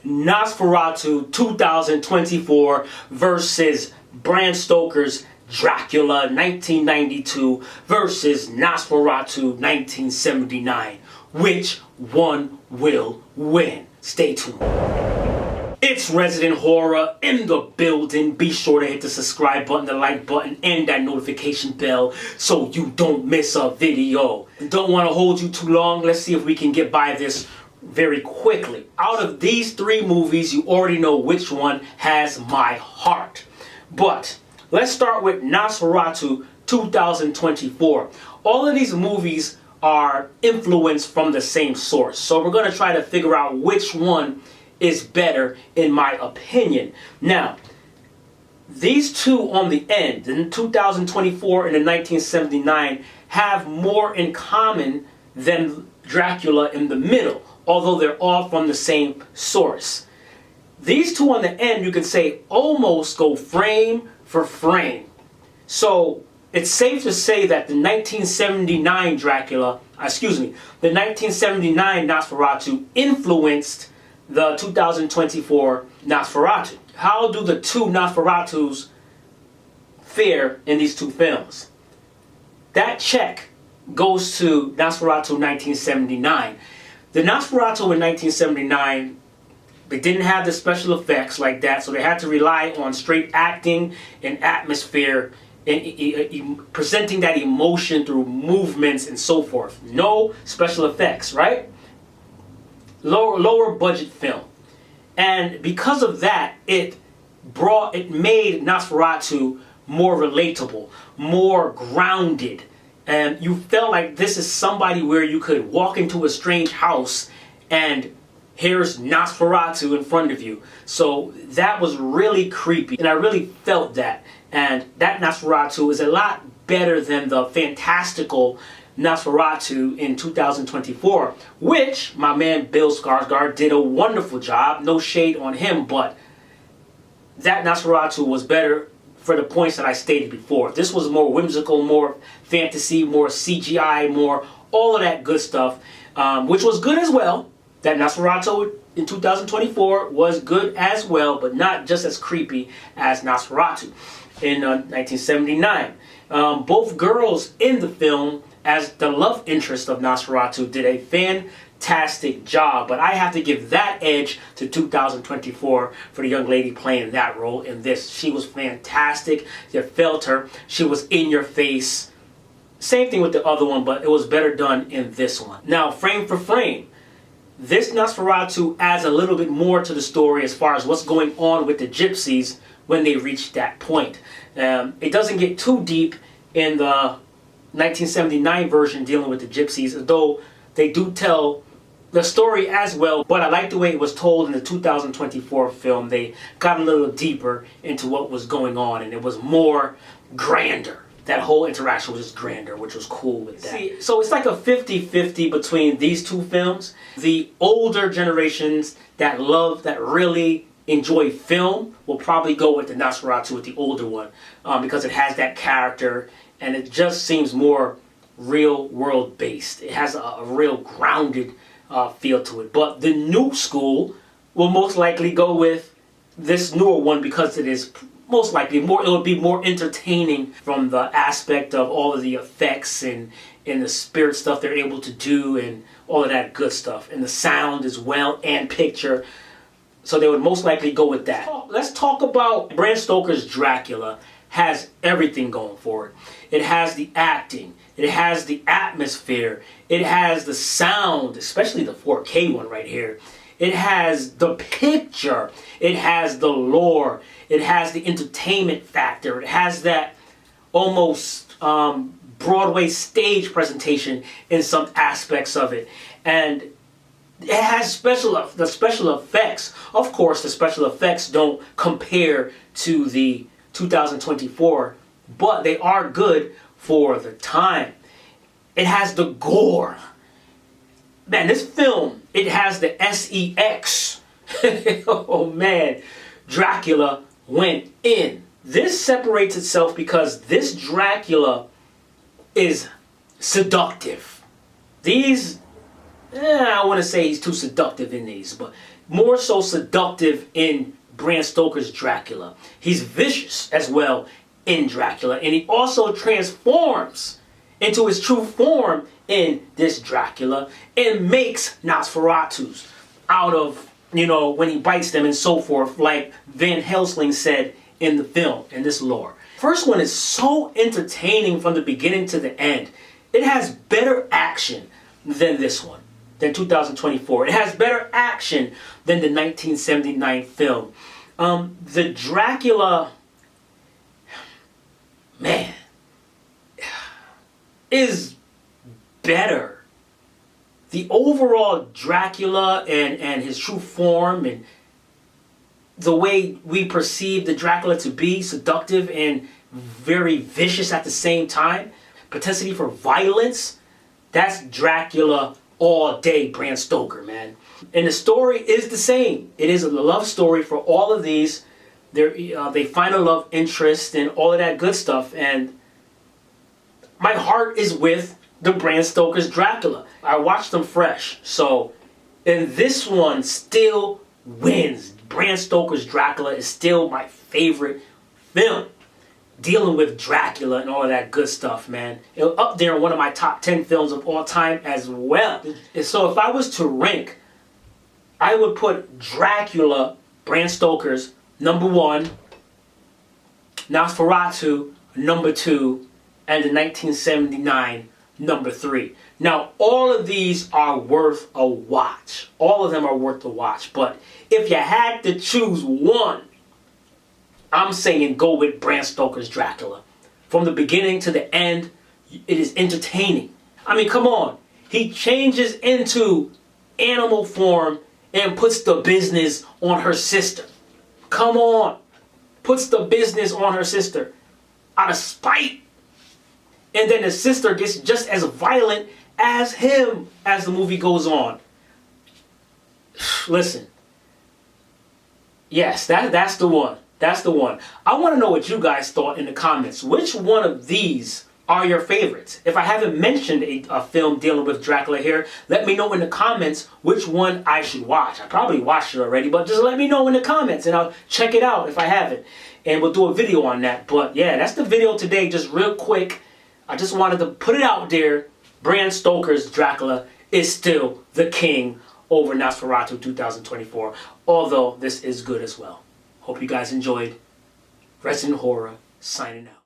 Nosferatu 2024 versus Bram Stoker's Dracula 1992 versus Nosferatu 1979. Which one will win? Stay tuned. It's Resident Horror in the building. Be sure to hit the subscribe button, the like button, and that notification bell so you don't miss a video. Don't want to hold you too long. Let's see if we can get by this very quickly. Out of these three movies, you already know which one has my heart. But let's start with Nosferatu 2024. All of these movies are influenced from the same source. So we're going to try to figure out which one is better in my opinion. Now, these two on the end, the 2024 and the 1979, have more in common than Dracula in the middle, although they're all from the same source. These two on the end, you could say, almost go frame for frame. So it's safe to say that the 1979 the 1979 Nosferatu influenced the 2024 Nosferatu. How do the two Nosferatus fare in these two films? That check goes to Nosferatu 1979. The Nosferatu in 1979, they didn't have the special effects like that, so they had to rely on straight acting and atmosphere and presenting that emotion through movements and so forth. No special effects, right? Lower budget film. And because of that, it made Nosferatu more relatable, more grounded. And you felt like this is somebody where you could walk into a strange house and here's Nosferatu in front of you. So that was really creepy, and I really felt that. And that Nosferatu is a lot better than the fantastical Nosferatu in 2024, which my man Bill Skarsgård did a wonderful job. No shade on him, but that Nosferatu was better for the points that I stated before. This was more whimsical, more fantasy, more CGI, more all of that good stuff, which was good as well. That Nosferatu in 2024 was good as well, but not just as creepy as Nosferatu in 1979. Both girls in the film, as the love interest of Nosferatu, did a fantastic job. But I have to give that edge to 2024 for the young lady playing that role in this. She was fantastic. You felt her. She was in your face. Same thing with the other one, but it was better done in this one. Now, frame for frame, this Nosferatu adds a little bit more to the story as far as what's going on with the gypsies when they reach that point. It doesn't get too deep in the 1979 version dealing with the gypsies, though they do tell the story as well. But I like the way it was told in the 2024 film. They got a little deeper into what was going on, and it was more grander. That whole interaction was just grander, which was cool with that. See, so it's like a 50-50 between these two films. The older generations that really enjoy film will probably go with the Nosferatu, with the older one, because it has that character and it just seems more real world based. It has a real grounded feel to it. But the new school will most likely go with this newer one because it is most likely it will be more entertaining from the aspect of all of the effects and the spirit stuff they're able to do and all of that good stuff, and the sound as well, and picture. So they would most likely go with that. Let's talk about Bram Stoker's Dracula. Has everything going for it. It has the acting. It has the atmosphere. It has the sound, especially the 4K one right here. It has the picture. It has the lore. It has the entertainment factor. It has that almost Broadway stage presentation in some aspects of it. And it has the special effects. Of course, the special effects don't compare to the 2024, but they are good for the time. It has the gore. Man, this film, it has the sex. Oh man, Dracula went in. This separates itself because this Dracula is seductive. These, I want to say he's too seductive in these, but more so seductive in Bram Stoker's Dracula. He's vicious as well in Dracula, and he also transforms into his true form in this Dracula and makes Nosferatus out of, you know, when he bites them and so forth, like Van Helsing said in the film, in this lore. First one is so entertaining from the beginning to the end. It has better action than this one, than 2024. It has better action than the 1979 film. The Dracula, man, is better. The overall Dracula and his true form and the way we perceive the Dracula to be seductive and very vicious at the same time, propensity for violence, that's Dracula all day, Bram Stoker, man. And the story is the same. It is a love story for all of these. They find a love interest and all of that good stuff. And my heart is with the Bram Stoker's Dracula. I watched them fresh. So, and this one still wins. Bram Stoker's Dracula is still my favorite film. Dealing with Dracula and all of that good stuff, man. It was up there in one of my top 10 films of all time as well. And so if I was to rank, I would put Dracula, Bram Stoker's, number 1, Nosferatu, number 2, and the 1979, number 3. Now, all of these are worth a watch. All of them are worth a watch. But if you had to choose one, I'm saying go with Bram Stoker's Dracula. From the beginning to the end, it is entertaining. I mean, come on. He changes into animal form and puts the business on her sister. Come on. Puts the business on her sister out of spite. And then the sister gets just as violent as him as the movie goes on. Listen. Yes, that's the one. That's the one. I want to know what you guys thought in the comments. Which one of these are your favorites? If I haven't mentioned a film dealing with Dracula here, let me know in the comments which one I should watch. I probably watched it already, but just let me know in the comments and I'll check it out if I haven't. And we'll do a video on that. But yeah, that's the video today, just real quick. I just wanted to put it out there. Bram Stoker's Dracula is still the king over Nosferatu 2024. Although this is good as well. Hope you guys enjoyed. Resident Horror, signing out.